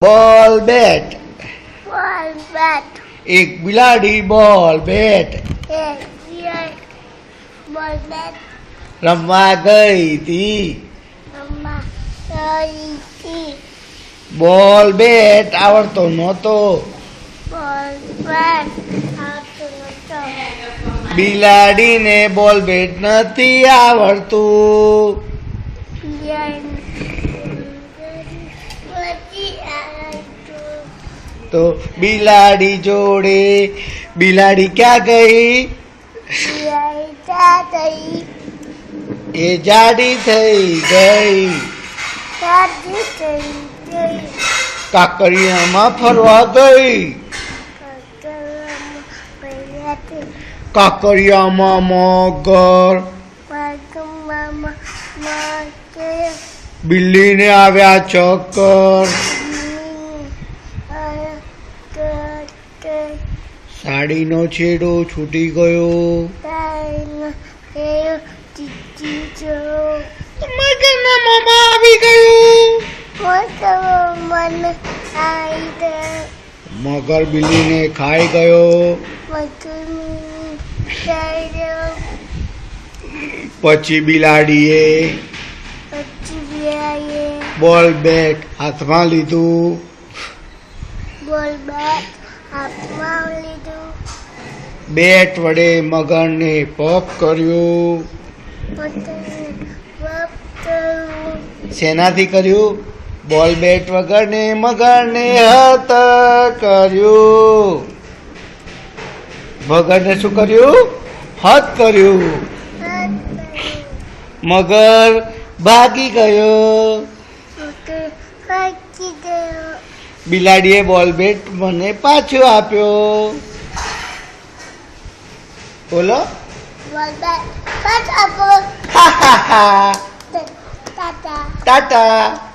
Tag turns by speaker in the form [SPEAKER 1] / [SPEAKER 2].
[SPEAKER 1] ball bat
[SPEAKER 2] ball bat
[SPEAKER 1] एक बिलाड़ी ball bat
[SPEAKER 2] ball bat
[SPEAKER 1] रमवा गई थी
[SPEAKER 2] अम्मा गई थी
[SPEAKER 1] बॉल बैट आवड़तो नहोतो
[SPEAKER 2] बॉल बैट આવતું નહોતું
[SPEAKER 1] બિલાડીને બોલ બેટ નથી આવડતું તો બિલાડી જોડે બિલાડી ક્યાં ગઈ એ જાડી થઈ ગઈ કાકરિયામાં ફરવા ગઈ કાકરિયામાં મગર બિલ્લીને આવ્યા ચક્કર સાડીનો છેડો છૂટી ગયો મગરના મોંમાં આવી ગયું મગર બિલ્લીને ખાઈ ગયો પછી બિલાડીએ બોલ બેટ હાથમાં લીધું
[SPEAKER 2] બોલ બેટ હાથમાં લીધું
[SPEAKER 1] બેટ વડે મગરને પગ કર્યું શેનાથી કર્યું બોલ બેટ વગરને મગરને હાથ કર્યું મગરને શું કર્યું હાથ કર્યું મગર ભાગી ગયો બિલાડીએ બોલ બેટ મને પાછો આપ્યો બોલો
[SPEAKER 2] બોલ બેટ પાછો આપો
[SPEAKER 1] ટાટા